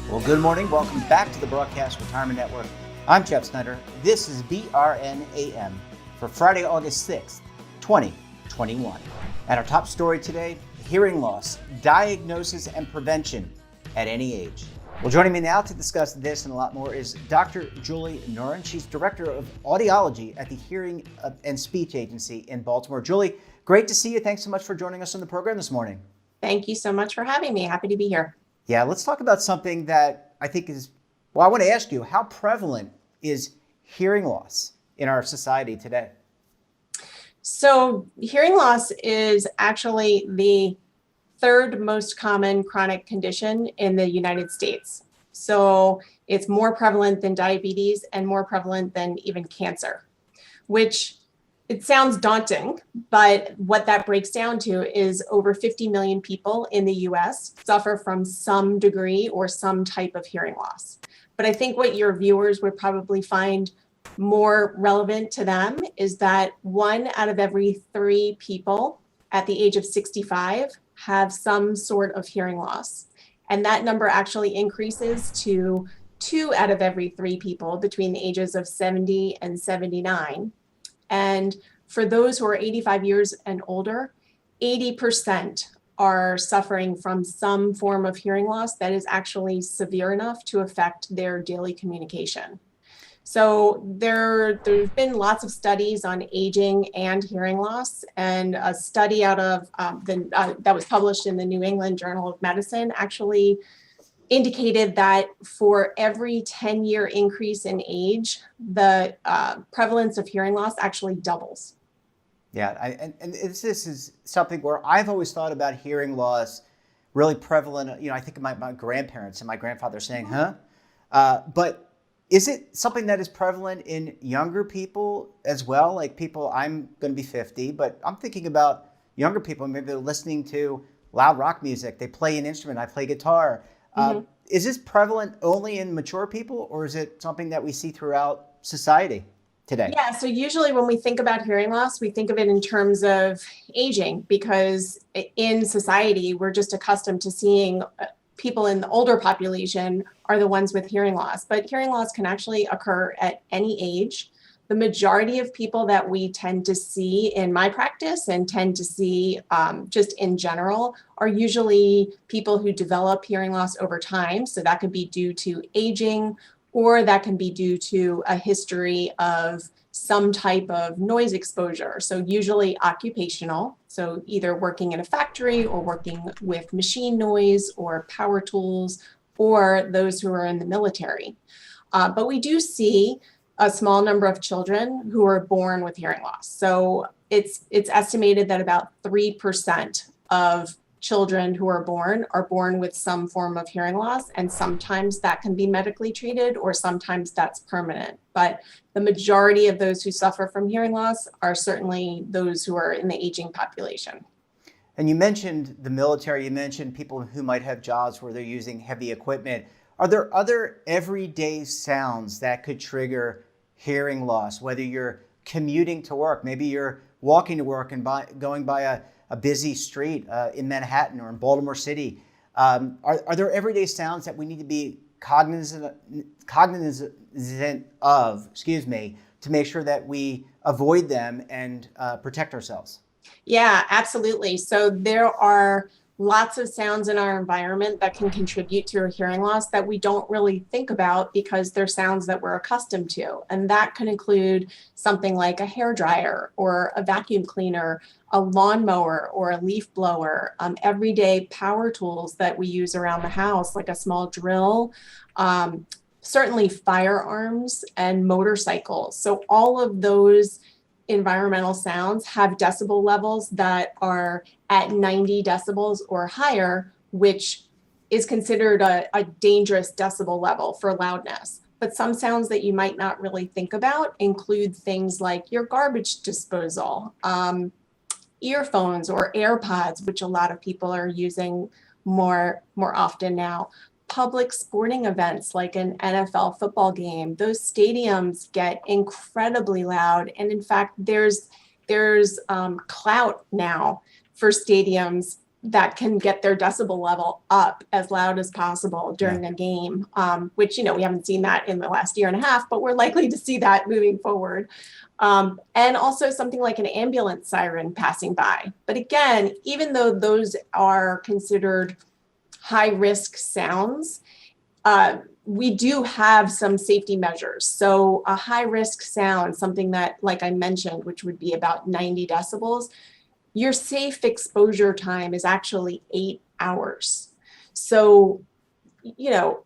Well, good morning. Welcome back to the Broadcast Retirement Network. I'm Jeff Snyder. This is BRN AM for Friday, August 6th, 2021. And our top story today, hearing loss, diagnosis and prevention at any age. Well, joining me now to discuss this and a lot more is Dr. Julie Nuren. She's Director of Audiology at the Hearing and Speech Agency in Baltimore. Julie, great to see you. Thanks so much for joining us on the program this morning. Thank you so much for having me. Happy to be here. Yeah, let's talk about something that I think is, well, I want to ask you, how prevalent is hearing loss in our society today? So hearing loss is actually the third most common chronic condition in the United States. So it's more prevalent than diabetes and more prevalent than even cancer, which it sounds daunting, but what that breaks down to is over 50 million people in the US suffer from some degree or some type of hearing loss. But I think what your viewers would probably find more relevant to them is that 1 out of every 3 people at the age of 65 have some sort of hearing loss. And that number actually increases to 2 out of every 3 people between the ages of 70 and 79. And for those who are 85 years and older, 80% are suffering from some form of hearing loss that is actually severe enough to affect their daily communication. So there's been lots of studies on aging and hearing loss, and a study out of that was published in the New England Journal of Medicine actually indicated that for every 10-year increase in age, the prevalence of hearing loss actually doubles. Yeah, and this is something where I've always thought about hearing loss really prevalent. You know, I think of my grandparents and my grandfather saying, huh? But is it something that is prevalent in younger people as well? Like people, I'm going to be 50, but I'm thinking about younger people. Maybe they're listening to loud rock music. They play an instrument. I play guitar. Is this prevalent only in mature people, or is it something that we see throughout society today? Yeah, so usually when we think about hearing loss, we think of it in terms of aging, because in society, we're just accustomed to seeing people in the older population are the ones with hearing loss. But hearing loss can actually occur at any age. The majority of people that we tend to see in my practice and tend to see just in general are usually people who develop hearing loss over time. So that could be due to aging, or that can be due to a history of some type of noise exposure. So usually occupational, so either working in a factory or working with machine noise or power tools, or those who are in the military. But we do see a small number of children who are born with hearing loss. So it's estimated that about 3% of children who are born with some form of hearing loss, and sometimes that can be medically treated or sometimes that's permanent. But the majority of those who suffer from hearing loss are certainly those who are in the aging population. And you mentioned the military, you mentioned people who might have jobs where they're using heavy equipment. Are there other everyday sounds that could trigger hearing loss, whether you're commuting to work, maybe you're walking to work and going by a busy street in Manhattan or in Baltimore City? Are there everyday sounds that we need to be cognizant of, to make sure that we avoid them and protect ourselves? Yeah, absolutely. So there are lots of sounds in our environment that can contribute to a hearing loss that we don't really think about because they're sounds that we're accustomed to. And that can include something like a hairdryer or a vacuum cleaner, a lawnmower or a leaf blower, everyday power tools that we use around the house, like a small drill, certainly firearms and motorcycles. So all of those environmental sounds have decibel levels that are at 90 decibels or higher, which is considered a dangerous decibel level for loudness. But some sounds that you might not really think about include things like your garbage disposal, earphones or AirPods, which a lot of people are using more often now, public sporting events like an NFL football game, those stadiums get incredibly loud. And in fact, there's clout now for stadiums that can get their decibel level up as loud as possible during a game, which, we haven't seen that in the last year and a half, but we're likely to see that moving forward. And also something like an ambulance siren passing by. But again, even though those are considered high risk sounds, we do have some safety measures. So a high risk sound, something that, like I mentioned, which would be about 90 decibels, your safe exposure time is actually 8 hours. So,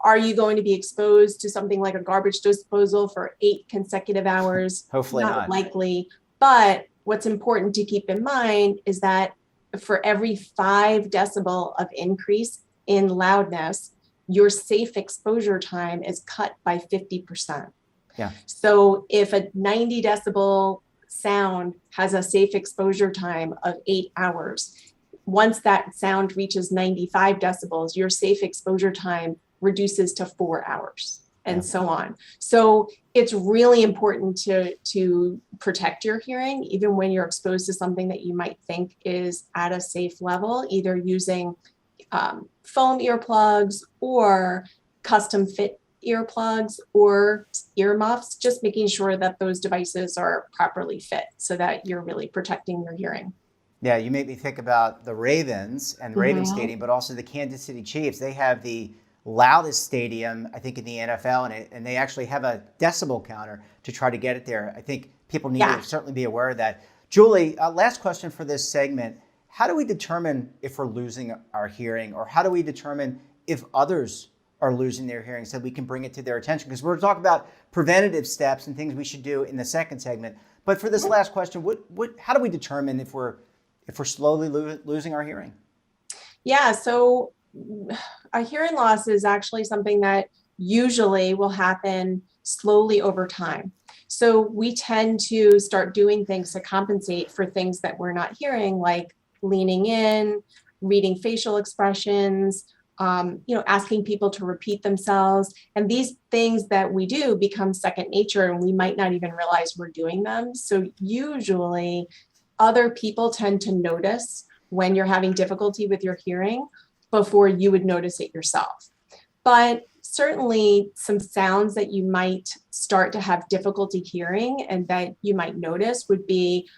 are you going to be exposed to something like a garbage disposal for 8 consecutive hours? Hopefully not. Likely. But what's important to keep in mind is that for every 5 decibel of increase in loudness, your safe exposure time is cut by 50%. Yeah. So if a 90 decibel sound has a safe exposure time of 8 hours, once that sound reaches 95 decibels, your safe exposure time reduces to 4 hours, and so on. So it's really important to protect your hearing, even when you're exposed to something that you might think is at a safe level, either using foam earplugs or custom fit earplugs or earmuffs, just making sure that those devices are properly fit so that you're really protecting your hearing. Yeah, you made me think about the Ravens and Ravens Stadium, but also the Kansas City Chiefs. They have the loudest stadium, I think, in the NFL, and they actually have a decibel counter to try to get it there. I think people need to certainly be aware of that. Julie, last question for this segment. How do we determine if we're losing our hearing, or how do we determine if others are losing their hearing so we can bring it to their attention? Because we're talking about preventative steps and things we should do in the second segment. But for this last question, how do we determine if we're slowly losing our hearing? Yeah, so a hearing loss is actually something that usually will happen slowly over time. So we tend to start doing things to compensate for things that we're not hearing, like leaning in, reading facial expressions, asking people to repeat themselves. And these things that we do become second nature, and we might not even realize we're doing them. So usually other people tend to notice when you're having difficulty with your hearing before you would notice it yourself. But certainly some sounds that you might start to have difficulty hearing and that you might notice would be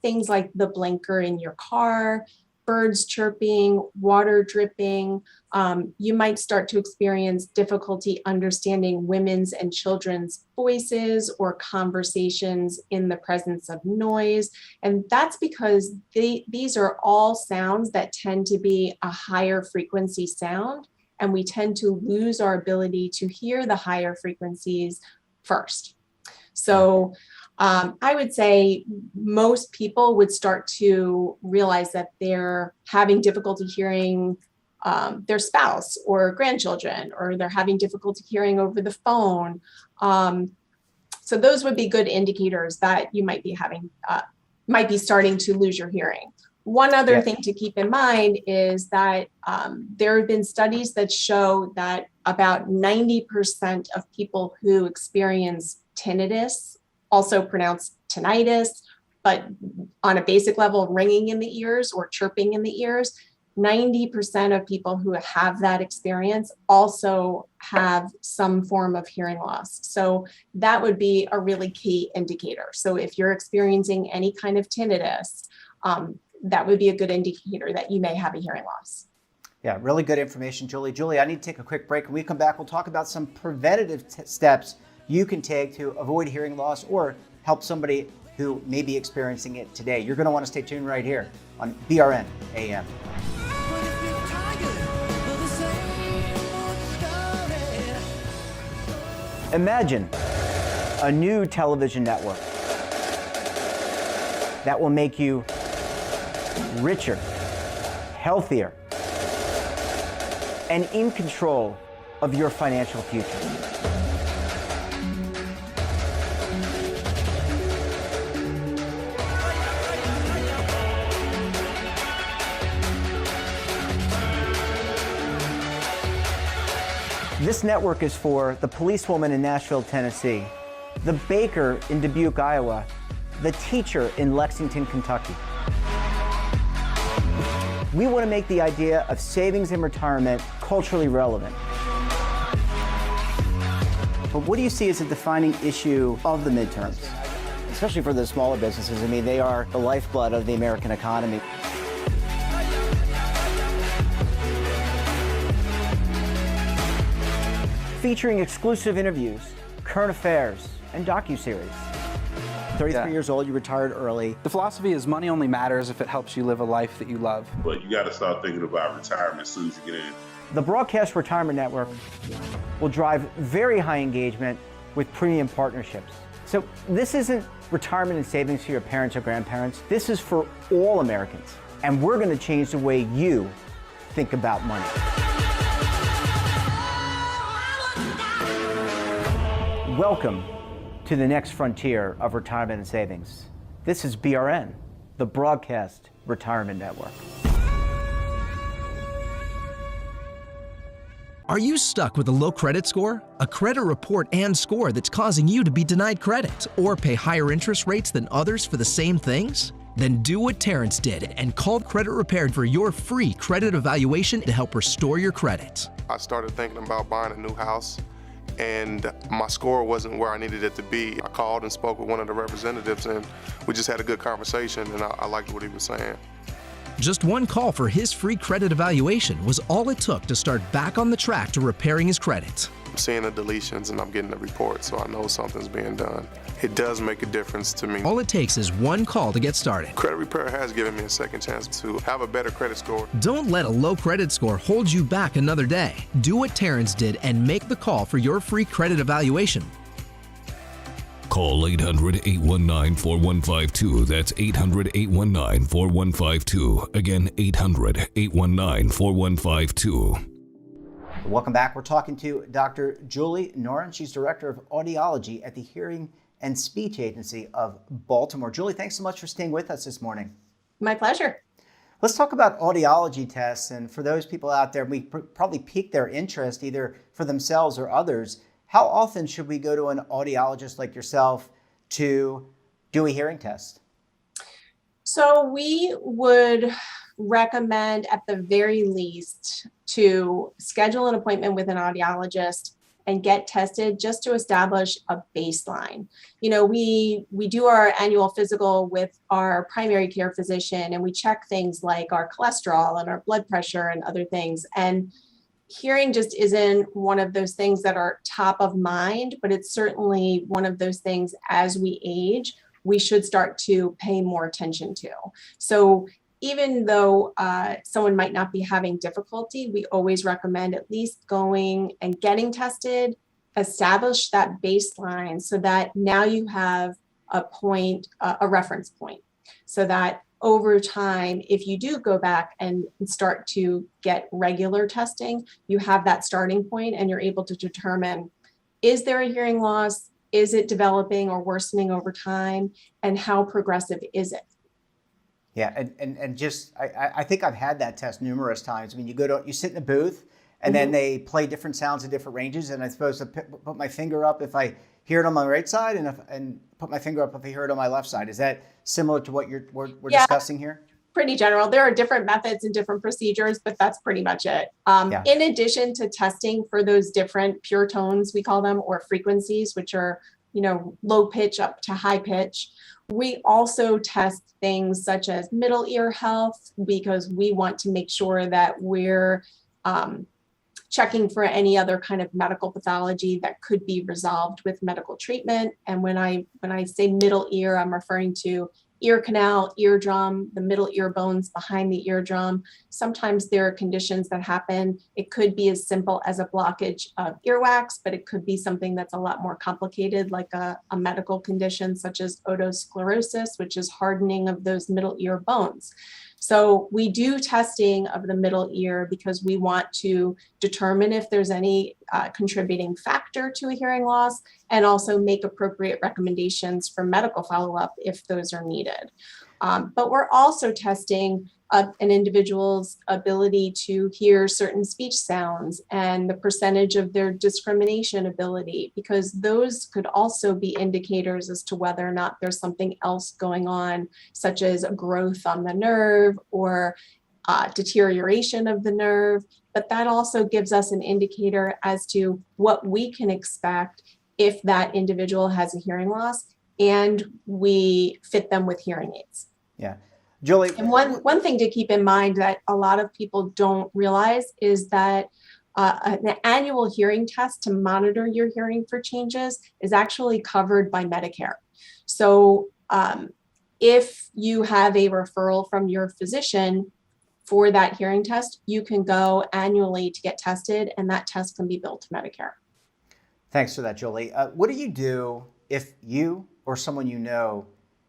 things like the blinker in your car, birds chirping, water dripping. You might start to experience difficulty understanding women's and children's voices or conversations in the presence of noise. And that's because these are all sounds that tend to be a higher frequency sound, and we tend to lose our ability to hear the higher frequencies first. So I would say most people would start to realize that they're having difficulty hearing their spouse or grandchildren, or they're having difficulty hearing over the phone. So those would be good indicators that you might be starting to lose your hearing. One other thing to keep in mind is that there have been studies that show that about 90% of people who experience tinnitus, also pronounced tinnitus, but on a basic level, ringing in the ears or chirping in the ears, 90% of people who have that experience also have some form of hearing loss. So that would be a really key indicator. So if you're experiencing any kind of tinnitus, that would be a good indicator that you may have a hearing loss. Yeah, really good information, Julie. Julie, I need to take a quick break. When we come back, we'll talk about some preventative steps you can take to avoid hearing loss or help somebody who may be experiencing it today. You're going to want to stay tuned right here on BRN AM. Imagine a new television network that will make you richer, healthier, and in control of your financial future. This network is for the policewoman in Nashville, Tennessee, the baker in Dubuque, Iowa, the teacher in Lexington, Kentucky. We want to make the idea of savings and retirement culturally relevant. But what do you see as a defining issue of the midterms, especially for the smaller businesses? I mean, they are the lifeblood of the American economy. Featuring exclusive interviews, current affairs, and docuseries. 33 years old, you retired early. The philosophy is money only matters if it helps you live a life that you love. But you got to start thinking about retirement as soon as you get in. The Broadcast Retirement Network will drive very high engagement with premium partnerships. So this isn't retirement and savings for your parents or grandparents. This is for all Americans. And we're going to change the way you think about money. Welcome to the next frontier of retirement and savings. This is BRN, the Broadcast Retirement Network. Are you stuck with a low credit score? A credit report and score that's causing you to be denied credit or pay higher interest rates than others for the same things? Then do what Terrence did and call Credit Repaired for your free credit evaluation to help restore your credit. I started thinking about buying a new house, and my score wasn't where I needed it to be. I called and spoke with one of the representatives, and we just had a good conversation, and I liked what he was saying. Just one call for his free credit evaluation was all it took to start back on the track to repairing his credit. I'm seeing the deletions and I'm getting the report, so I know something's being done. It does make a difference to me. All it takes is one call to get started. Credit Repair has given me a second chance to have a better credit score. Don't let a low credit score hold you back another day. Do what Terrence did and make the call for your free credit evaluation. Call 800-819-4152. That's 800-819-4152. Again, 800-819-4152. Welcome back. We're talking to Dr. Julie Noren. She's Director of Audiology at the Hearing and Speech Agency of Baltimore. Julie, thanks so much for staying with us this morning. My pleasure. Let's talk about audiology tests. And for those people out there, we probably piqued their interest either for themselves or others. How often should we go to an audiologist like yourself to do a hearing test? So we would recommend at the very least to schedule an appointment with an audiologist and get tested just to establish a baseline. You know, we do our annual physical with our primary care physician, and we check things like our cholesterol and our blood pressure and other things. And hearing just isn't one of those things that are top of mind, but it's certainly one of those things as we age, we should start to pay more attention to. So even though someone might not be having difficulty, we always recommend at least going and getting tested, establish that baseline so that now you have a point, a reference point, so that over time, if you do go back and start to get regular testing, you have that starting point and you're able to determine, is there a hearing loss? Is it developing or worsening over time? And how progressive is it? Yeah, and just, I think I've had that test numerous times. I mean, you sit in a booth and then they play different sounds in different ranges, and I'm supposed to put my finger up if I hear it on my right side and put my finger up if I hear it on my left side. Is that similar to what we're discussing here? Pretty general. There are different methods and different procedures, but that's pretty much it. In addition to testing for those different pure tones, we call them, or frequencies, which are, low pitch up to high pitch, we also test things such as middle ear health, because we want to make sure that we're checking for any other kind of medical pathology that could be resolved with medical treatment. And when I say middle ear, I'm referring to ear canal, eardrum, the middle ear bones behind the eardrum. Sometimes there are conditions that happen. It could be as simple as a blockage of earwax, but it could be something that's a lot more complicated, like a medical condition such as otosclerosis, which is hardening of those middle ear bones. So we do testing of the middle ear because we want to determine if there's any contributing factor to a hearing loss, and also make appropriate recommendations for medical follow-up if those are needed. But we're also testing an individual's ability to hear certain speech sounds and the percentage of their discrimination ability, because those could also be indicators as to whether or not there's something else going on, such as growth on the nerve or deterioration of the nerve. But that also gives us an indicator as to what we can expect if that individual has a hearing loss and we fit them with hearing aids. Yeah. Julie. And one thing to keep in mind that a lot of people don't realize is that an annual hearing test to monitor your hearing for changes is actually covered by Medicare. So if you have a referral from your physician for that hearing test, you can go annually to get tested, and that test can be billed to Medicare. Thanks for that, Julie. What do you do if you or someone you know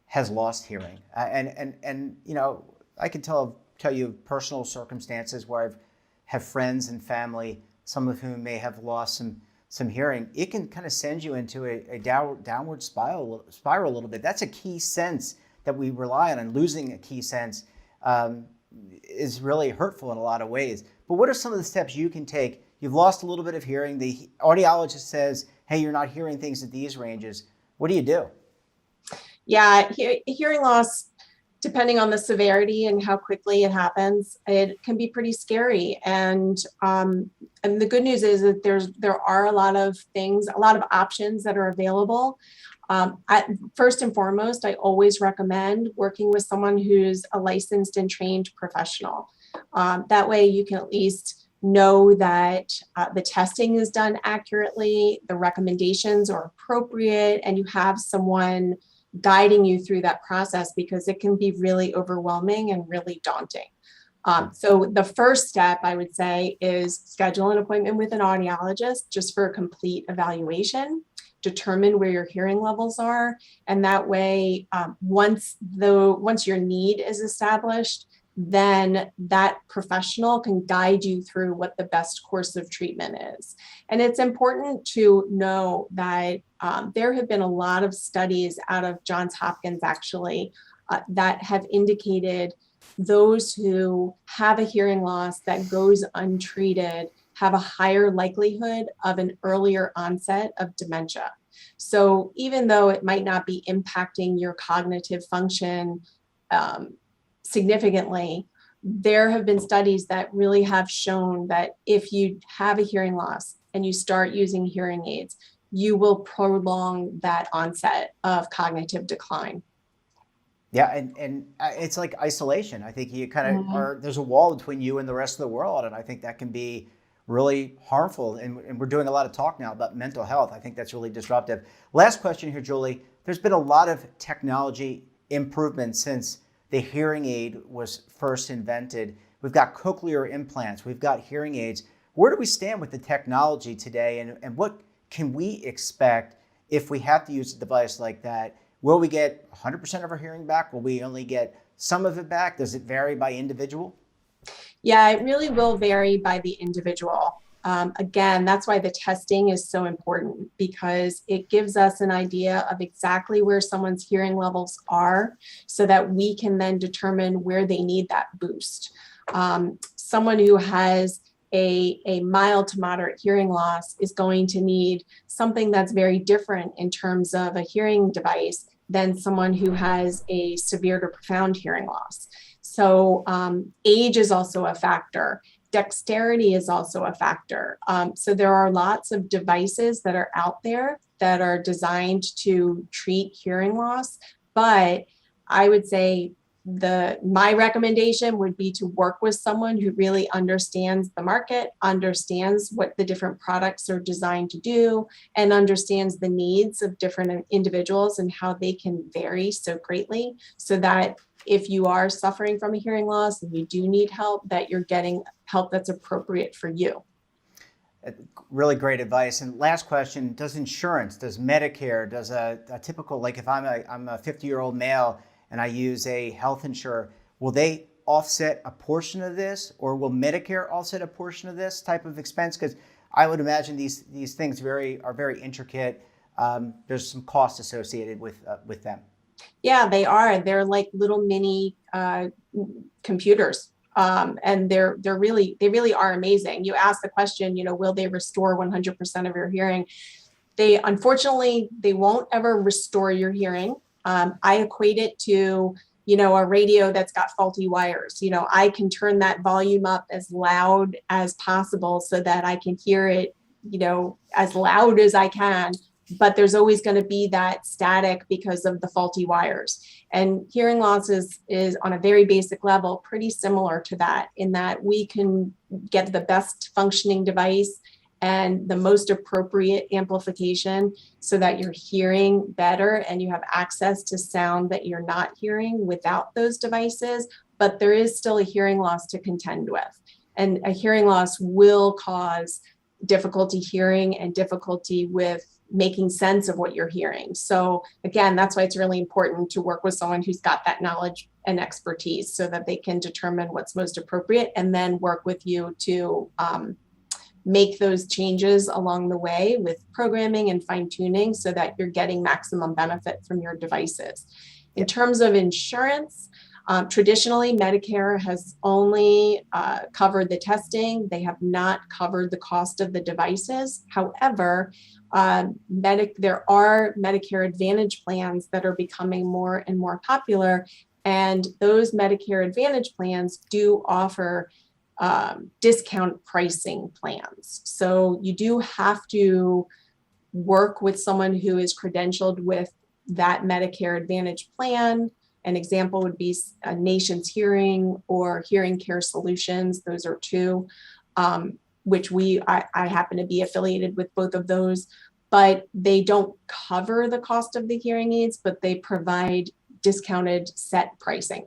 has lost hearing? And you know, I can tell you of personal circumstances where I've have friends and family, some of whom may have lost some hearing. It can kind of send you into a downward spiral a little bit. That's a key sense that we rely on, and losing a key sense is really hurtful in a lot of ways. But what are some of the steps you can take? You've lost a little bit of hearing. The audiologist says, hey, you're not hearing things at these ranges. What do you do? Yeah, hearing loss, depending on the severity and how quickly it happens, it can be pretty scary. And the good news is that there are a lot of options that are available. First and foremost, I always recommend working with someone who's a licensed and trained professional. That way you can at least know that the testing is done accurately, the recommendations are appropriate, and you have someone guiding you through that process, because it can be really overwhelming and really daunting. So the first step, I would say, is schedule an appointment with an audiologist just for a complete evaluation, determine where your hearing levels are, and that way, once your need is established, then that professional can guide you through what the best course of treatment is. And it's important to know that there have been a lot of studies out of Johns Hopkins, actually, that have indicated those who have a hearing loss that goes untreated have a higher likelihood of an earlier onset of dementia. So even though it might not be impacting your cognitive function significantly, there have been studies that really have shown that if you have a hearing loss and you start using hearing aids, you will prolong that onset of cognitive decline. Yeah, and it's like isolation. I think you kind of are, there's a wall between you and the rest of the world, and I think that can be really harmful. And we're doing a lot of talk now about mental health. I think that's really disruptive. Last question here, Julie. There's been a lot of technology improvements since the hearing aid was first invented. We've got cochlear implants. We've got hearing aids. Where do we stand with the technology today, and what can we expect if we have to use a device like that? Will we get 100% of our hearing back? Will we only get some of it back? Does it vary by individual? Yeah, it really will vary by the individual. Again, that's why the testing is so important, because it gives us an idea of exactly where someone's hearing levels are so that we can then determine where they need that boost. Someone who has a mild to moderate hearing loss is going to need something that's very different in terms of a hearing device than someone who has a severe to profound hearing loss. So age is also a factor. Dexterity is also a factor. So there are lots of devices that are out there that are designed to treat hearing loss, but I would say my recommendation would be to work with someone who really understands the market, understands what the different products are designed to do, and understands the needs of different individuals and how they can vary so greatly, so that if you are suffering from a hearing loss and you do need help, that you're getting help that's appropriate for you. Really great advice. And last question, does Medicare, does a typical, like if I'm a 50-year-old male and I use a health insurer, will they offset a portion of this, or will Medicare offset a portion of this type of expense? Because I would imagine these things are very intricate. There's some cost associated with them. Yeah, they are. They're like little mini computers. And they really are amazing. You ask the question, will they restore 100% of your hearing? Unfortunately, they won't ever restore your hearing. I equate it to, a radio that's got faulty wires. I can turn that volume up as loud as possible so that I can hear it, as loud as I can. But there's always going to be that static because of the faulty wires. And hearing loss is on a very basic level pretty similar to that, in that we can get the best functioning device and the most appropriate amplification so that you're hearing better and you have access to sound that you're not hearing without those devices. But there is still a hearing loss to contend with. And a hearing loss will cause difficulty hearing and difficulty with making sense of what you're hearing. So again, that's why it's really important to work with someone who's got that knowledge and expertise so that they can determine what's most appropriate and then work with you to make those changes along the way with programming and fine tuning so that you're getting maximum benefit from your devices. In terms of insurance, traditionally, Medicare has only covered the testing. They have not covered the cost of the devices. However, there are Medicare Advantage plans that are becoming more and more popular, and those Medicare Advantage plans do offer discount pricing plans. So you do have to work with someone who is credentialed with that Medicare Advantage plan. An example would be Nation's Hearing or Hearing Care Solutions. Those are two, which I happen to be affiliated with both of those, but they don't cover the cost of the hearing aids, but they provide discounted set pricing.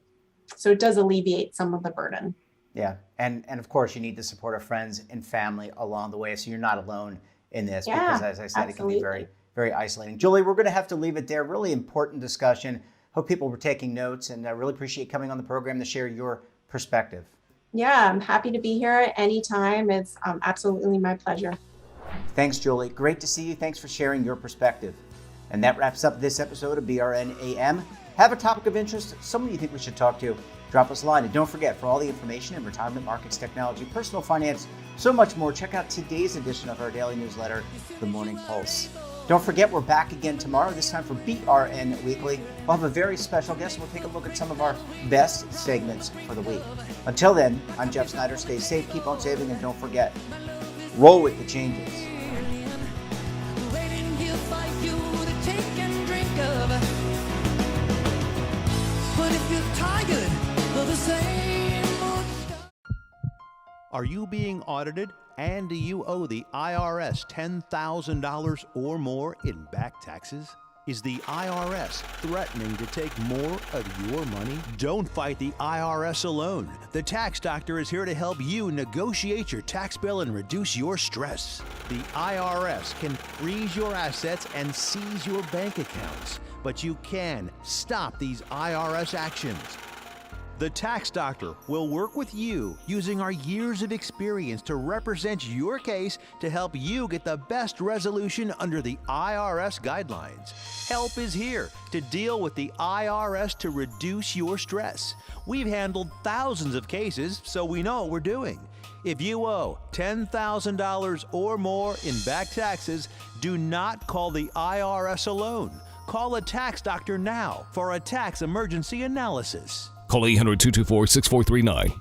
So it does alleviate some of the burden. Yeah, and of course you need the support of friends and family along the way, so you're not alone in this, because as I said, It can be very, very isolating. Julie, we're going to have to leave it there. Really important discussion. Hope people were taking notes, and I really appreciate coming on the program to share your perspective. Yeah, I'm happy to be here at any time. It's absolutely my pleasure. Thanks, Julie. Great to see you. Thanks for sharing your perspective. And that wraps up this episode of BRN AM. Have a topic of interest, someone you think we should talk to, drop us a line. And don't forget, for all the information in retirement markets, technology, personal finance, so much more, check out today's edition of our daily newsletter, The Morning Pulse. Don't forget, we're back again tomorrow, this time for BRN Weekly. We'll have a very special guest, and we'll take a look at some of our best segments for the week. Until then, I'm Jeff Snyder. Stay safe, keep on saving, and don't forget, roll with the changes. Are you being audited, and do you owe the IRS $10,000 or more in back taxes? Is the IRS threatening to take more of your money? Don't fight the IRS alone. The Tax Doctor is here to help you negotiate your tax bill and reduce your stress. The IRS can freeze your assets and seize your bank accounts, but you can stop these IRS actions. The Tax Doctor will work with you using our years of experience to represent your case to help you get the best resolution under the IRS guidelines. Help is here to deal with the IRS to reduce your stress. We've handled thousands of cases, so we know what we're doing. If you owe $10,000 or more in back taxes, do not call the IRS alone. Call a Tax Doctor now for a tax emergency analysis. Call 800-224-6439.